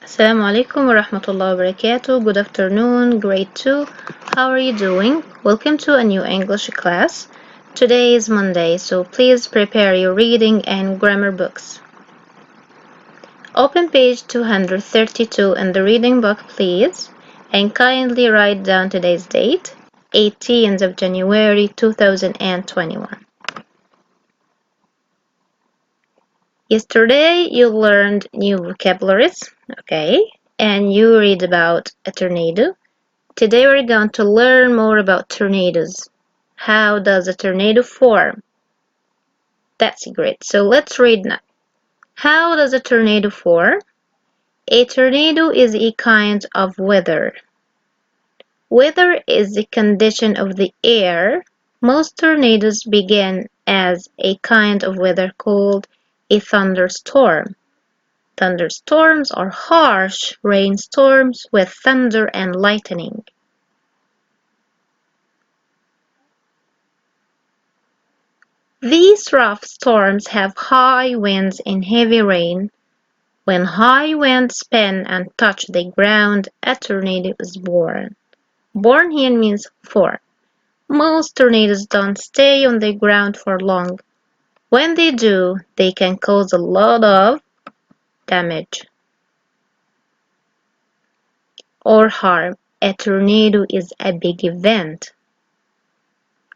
Assalamu alaikum wa rahmatullahi wa barakatuh. Good afternoon, grade 2. How are you doing? Welcome to a new English class. Today is Monday, so please prepare your reading and grammar books. Open page 232 in the reading book, please, and kindly write down today's date, 18th of January 2021. Yesterday you learned new vocabularies, okay, and you read about a tornado. Today we're going to learn more about tornadoes. How does a tornado form? That's great. So let's read now. How does a tornado form? A tornado is a kind of weather. Weather is the condition of the air. Most tornadoes begin as a kind of weather called a thunderstorm. Thunderstorms are harsh rainstorms with thunder and lightning. These rough storms have high winds and heavy rain. When high winds spin and touch the ground, a tornado is born. Born here means form. Most tornadoes don't stay on the ground for long. When they do, they can cause a lot of damage or harm. A tornado is a big event.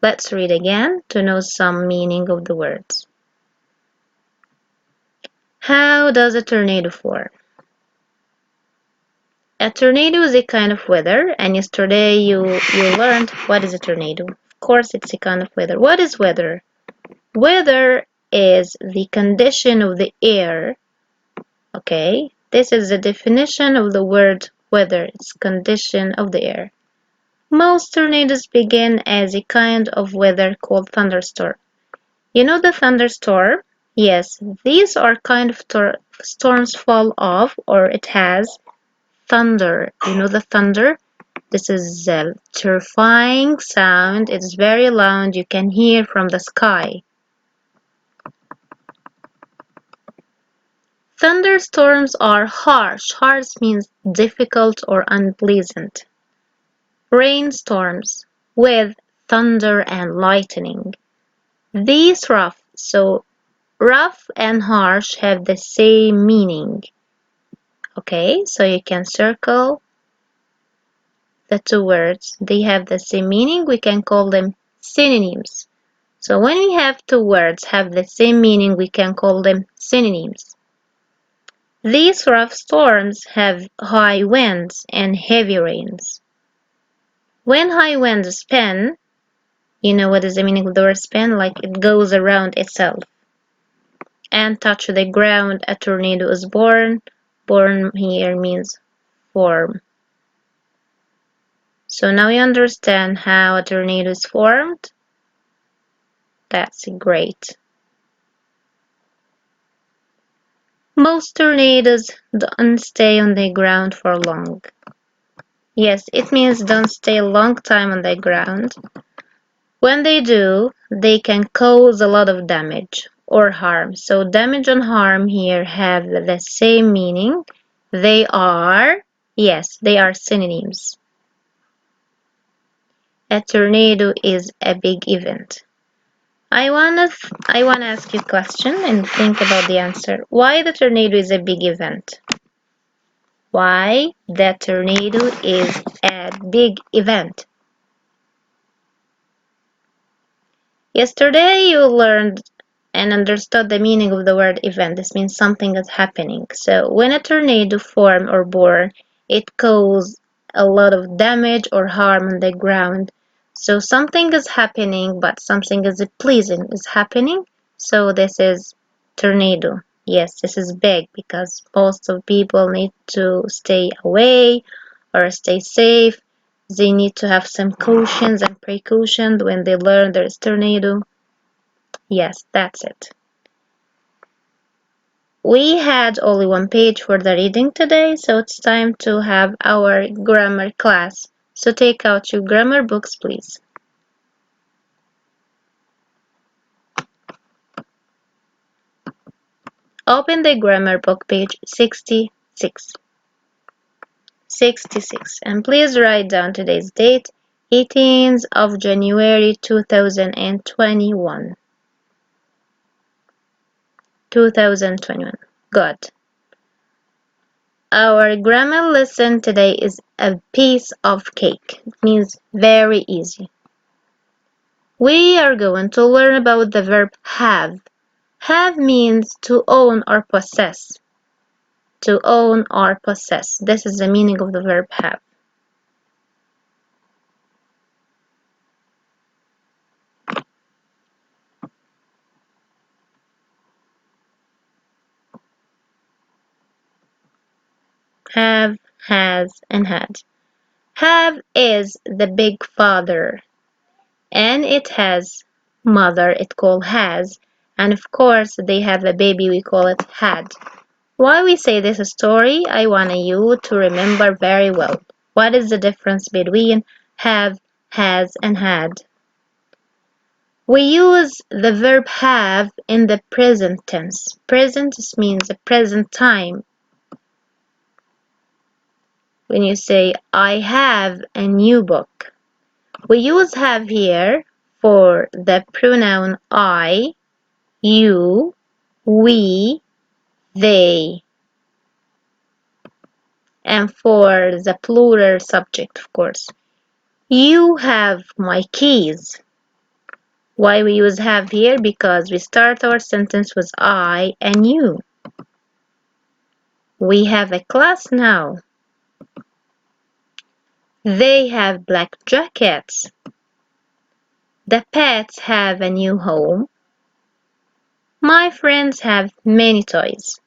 Let's read again to know some meaning of the words. How does a tornado form? A tornado is a kind of weather, and yesterday you learned what is a tornado. Of course, it's a kind of weather. What is weather? Weather is the condition of the air. Okay, this is the definition of the word weather. It's condition of the air. Most tornadoes begin as a kind of weather called thunderstorm. You know the thunderstorm? Yes, these are kind of storms full of, or it has thunder. You know the thunder? This is a terrifying sound. It's very loud. You can hear from the sky. Thunderstorms are harsh. Harsh means difficult or unpleasant. Rainstorms with thunder and lightning. These rough and harsh have the same meaning. Okay, so you can circle the two words. They have the same meaning. We can call them synonyms. So when we have two words have the same meaning, we can call them synonyms. These rough storms have high winds and heavy rains. When high winds spin, you know what is the meaning of the word spin? Like it goes around itself. And touch the ground, a tornado is born. Born here means form. So now you understand how a tornado is formed? That's great. Most tornadoes don't stay on the ground for long. Yes, it means don't stay a long time on the ground. When they do, they can cause a lot of damage or harm. So damage and harm here have the same meaning. They are synonyms. A tornado is a big event. I wanna ask you a question and think about the answer. Why the tornado is a big event? Why the tornado is a big event? Yesterday you learned and understood the meaning of the word event. This means something is happening. So when a tornado forms or born, it causes a lot of damage or harm on the ground. So something is happening, but something is pleasing is happening. So this is tornado. Yes, this is big because most of people need to stay away or stay safe. They need to have some cautions and precautions when they learn there is tornado. Yes, that's it. We had only one page for the reading today, so it's time to have our grammar class. So take out your grammar books, please. Open the grammar book, page 66. 66. And please write down today's date, 18th of January 2021. 2021. Good. Our grammar lesson today is a piece of cake. It means very easy. We are going to learn about the verb have. Have means to own or possess. To own or possess. This is the meaning of the verb have. Have, has, and had. Have is the big father, and it has mother, it called has, and of course they have a baby, we call it had. While we say this story, I want you to remember very well what is the difference between have, has, and had. We use the verb have in the present tense. Present means the present time. When you say, I have a new book, we use have here for the pronoun I, you, we, they, and for the plural subject, of course. You have my keys. Why we use have here? Because we start our sentence with I and you. We have a class now. They have black jackets. The pets have a new home. My friends have many toys.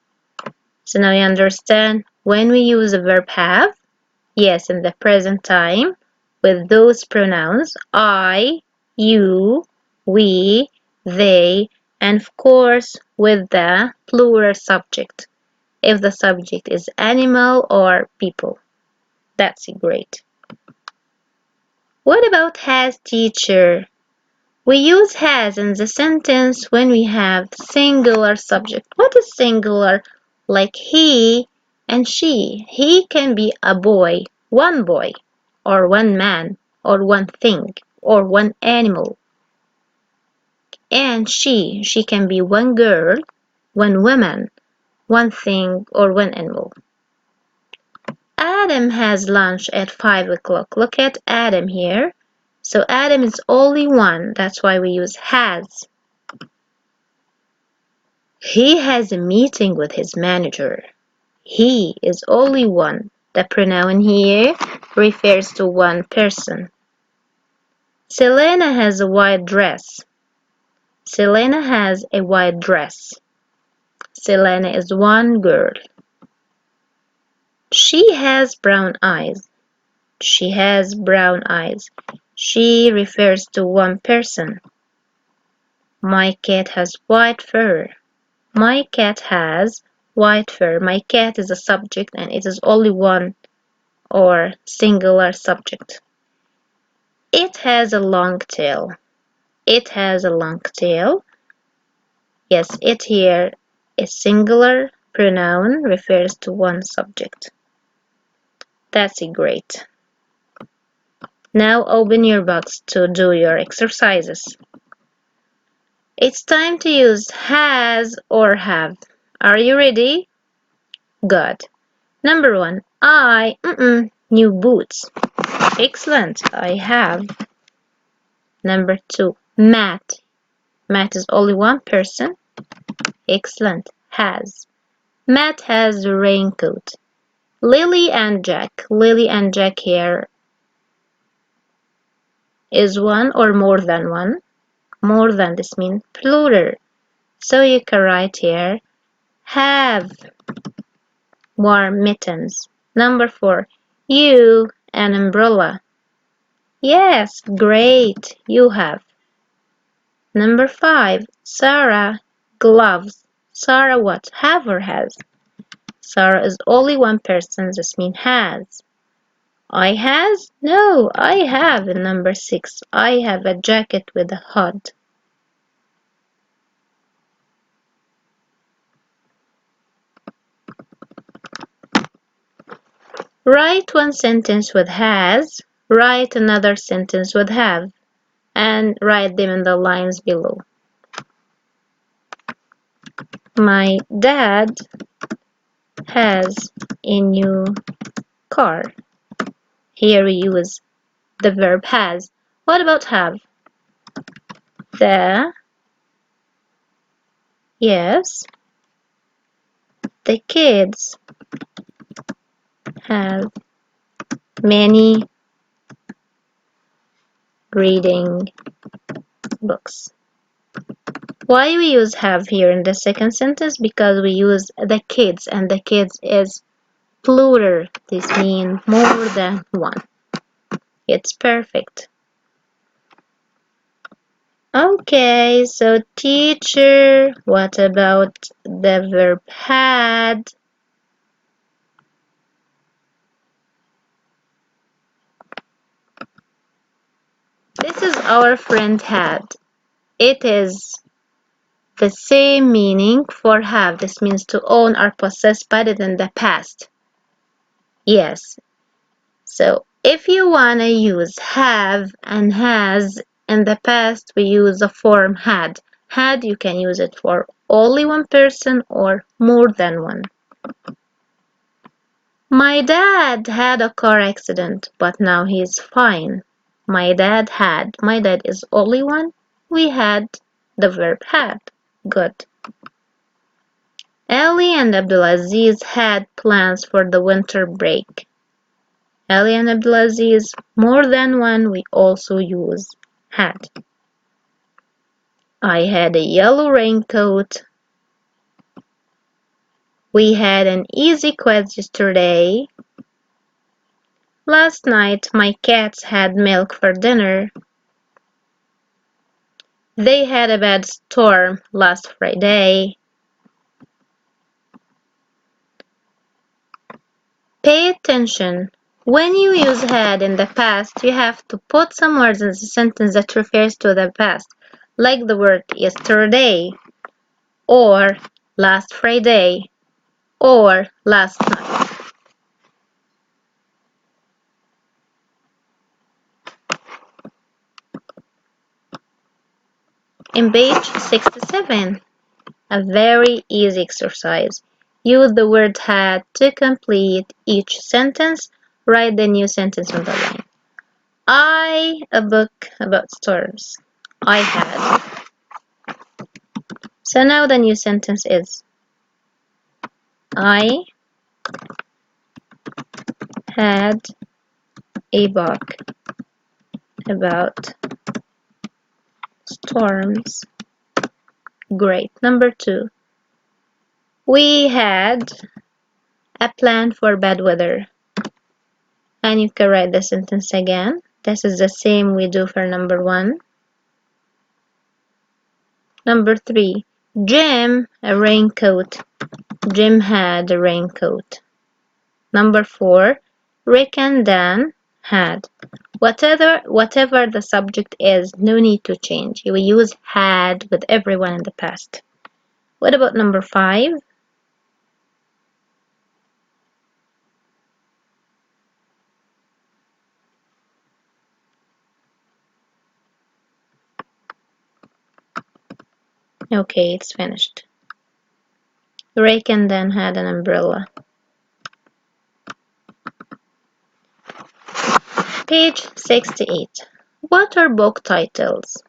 So now you understand when we use the verb have, yes, in the present time, with those pronouns I, you, we, they, and of course with the plural subject, if the subject is animal or people. That's great. What about has teacher? We use has in the sentence when we have singular subject. What is singular? Like he and she. He can be a boy, or one man, or one thing, or one animal. And she can be one girl, one woman, one thing, or one animal. Adam has lunch at 5 o'clock. Look at Adam here. So Adam is only one. That's why we use has. He has a meeting with his manager. He is only one. The pronoun here refers to one person. Selena has a white dress. Selena has a white dress. Selena is one girl. She has brown eyes. She has brown eyes. She refers to one person. My cat has white fur. My cat has white fur. My cat is a subject and it is only one or singular subject. It has a long tail. It has a long tail. Yes, it here is singular pronoun refers to one subject. That's great. Now open your box to do your exercises. It's time to use has or have. Are you ready? Good. Number 1. New boots. Excellent. I have. Number 2. Matt. Matt is only one person. Excellent. Has. Matt has a raincoat. Lily and Jack. Lily and Jack here is one or more than one. More than, this means plural. So you can write here have warm mittens. Number 4. You an umbrella. Yes, great. You have. Number 5. Sarah gloves. Sarah what? Have or has? Sarah is only one person. This means has. I has? No, I have. In number 6. I have a jacket with a hood. Write one sentence with has, write another sentence with have, and write them in the lines below. My dad has a new car. Here we use the verb has. What about have? The, yes, the kids have many reading books. Why we use have here in the second sentence? Because we use the kids, and the kids is plural. This means more than one. It's perfect. Okay, so teacher, what about the verb had? This is our friend had. It is the same meaning for have. This means to own or possess, but it in the past. Yes. So if you wanna use have and has in the past, we use the form had. Had, you can use it for only one person or more than one. My dad had a car accident, but now he's fine. My dad had. My dad is only one. We had the verb had. Good. Ali and Abdulaziz had plans for the winter break. Ali and Abdulaziz, more than one, we also use had. I had a yellow raincoat. We had an easy quiz yesterday. Last night my cats had milk for dinner. They had a bad storm last Friday. Pay attention. When you use had in the past, you have to put some words in the sentence that refers to the past, like the word yesterday, or last Friday, or last night. In page 67, a very easy exercise. Use the word had to complete each sentence. Write the new sentence on the line. A book about storms. I had. So now the new sentence is I had a book about storms. Great. Number 2. We had a plan for bad weather. And you can write the sentence again. This is the same we do for number 1. Number 3. Jim, a raincoat. Jim had a raincoat. Number 4. Rick and Dan had. Whatever the subject is, no need to change. You will use had with everyone in the past. What about number 5? Okay, it's finished. Rick and Dan had an umbrella. Page 68. What are book titles?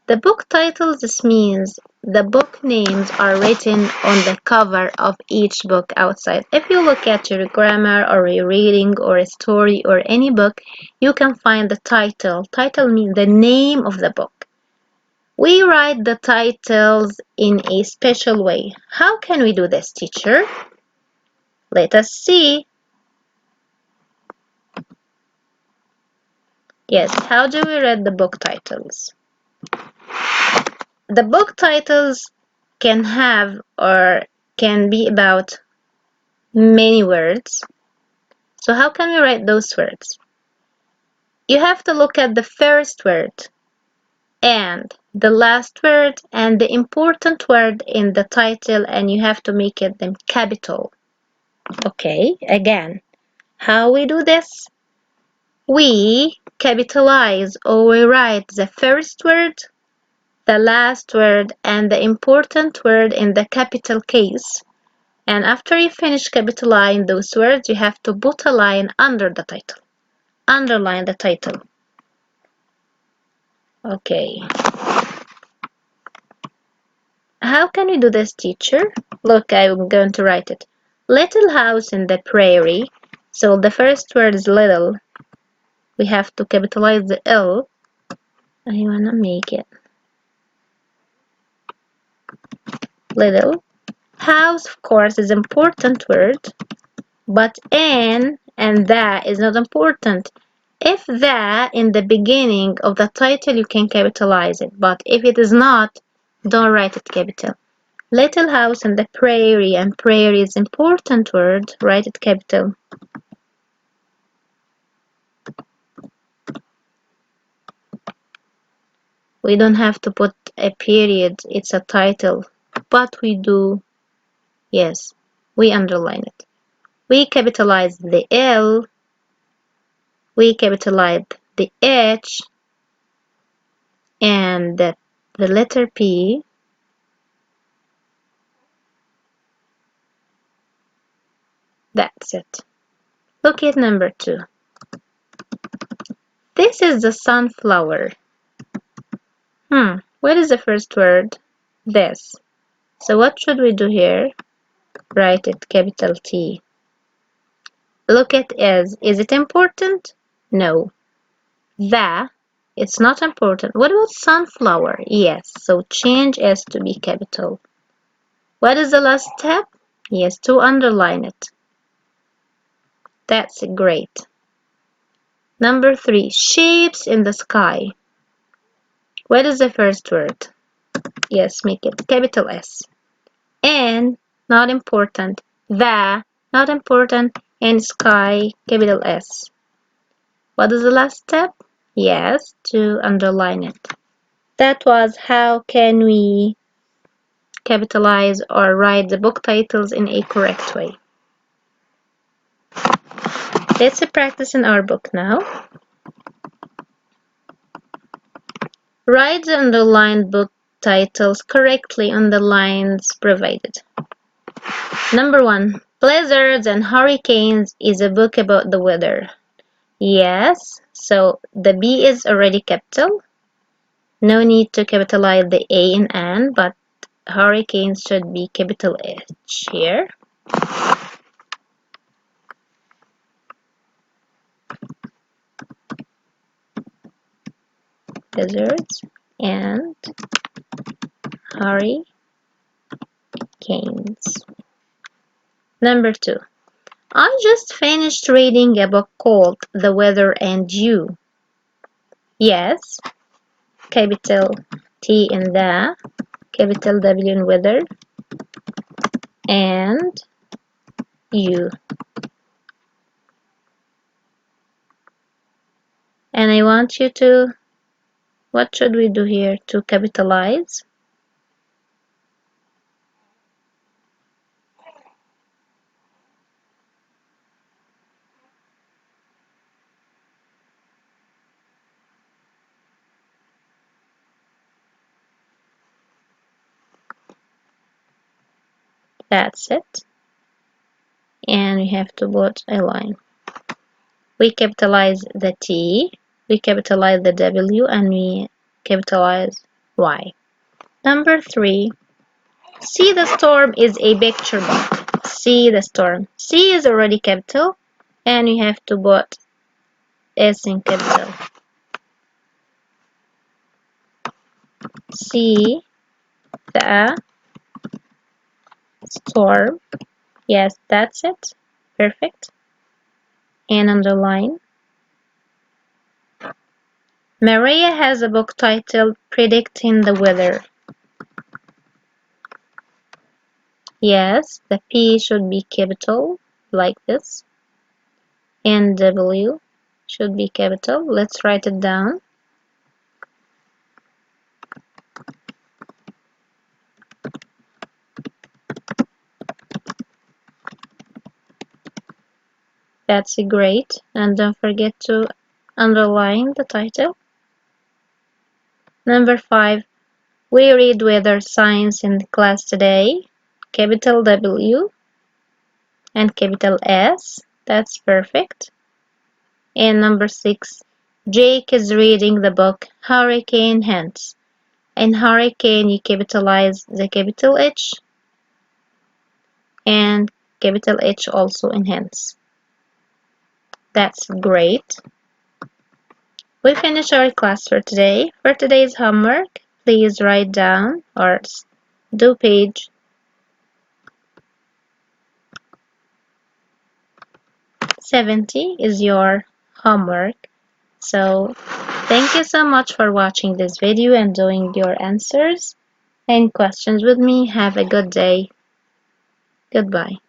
The book titles, this means the book names are written on the cover of each book outside. If you look at your grammar or your reading or a story or any book, you can find the title. Title means the name of the book. We write the titles in a special way. How can we do this, teacher? Let us see. Yes, how do we read the book titles? The book titles can have or can be about many words. So how can we write those words? You have to look at the first word and the last word and the important word in the title, and you have to make it them capital. Okay, again. How we do this? We capitalize or we write the first word, the last word, and the important word in the capital case. And after you finish capitalizing those words, you have to put a line under the title. Underline the title. Okay. How can we do this, teacher? Look, I'm going to write it. Little house in the prairie. So the first word is little. We have to capitalize the L. I wanna make it little. House, of course, is important word, but in and that is not important. If that in the beginning of the title, you can capitalize it, but if it is not, don't write it capital. Little house in the prairie, and prairie is important word, write it capital. We don't have to put a period, it's a title, but we do, yes, we underline it. We capitalize the L, we capitalize the H, and the letter P. That's it. Look at number 2. This is the sunflower. What is the first word? This. So what should we do here? Write it capital T. Look at is. Is it important? No. The. It's not important. What about sunflower? Yes. So change S to be capital. What is the last step? Yes, to underline it. That's great. Number 3. Shapes in the sky. What is the first word? Yes, make it capital S. And not important. The not important. And sky capital S. What is the last step? Yes, to underline it. That was how can we capitalize or write the book titles in a correct way. Let's practice in our book now. Write the underlined book titles correctly on the lines provided. Number 1. Blizzards and Hurricanes is a book about the weather. Yes, so the B is already capital. No need to capitalize the A in N, but hurricanes should be capital H here. Blizzards and hurricanes. Number 2. I just finished reading a book called The Weather and You. Yes, capital T in the, capital W in weather, and you. And I want you to, what should we do here to capitalize? That's it. And we have to put a line. We capitalize the T, we capitalize the W, and we capitalize Y. Number 3. See the storm is a picture book. See the storm. C is already capital, and we have to put S in capital. See the storm. Yes, that's it. Perfect. And underline. Maria has a book titled Predicting the Weather. Yes, the P should be capital, like this. And W should be capital. Let's write it down. That's great. And don't forget to underline the title. Number 5. We read weather signs in class today. Capital W and capital S. That's perfect. And number 6. Jake is reading the book Hurricane Hints. In hurricane, you capitalize the capital H and capital H also in hints. That's great. We finished our class for today. For today's homework, please write down or do page 70 is your homework. So thank you so much for watching this video and doing your answers and questions with me. Have a good day. Goodbye.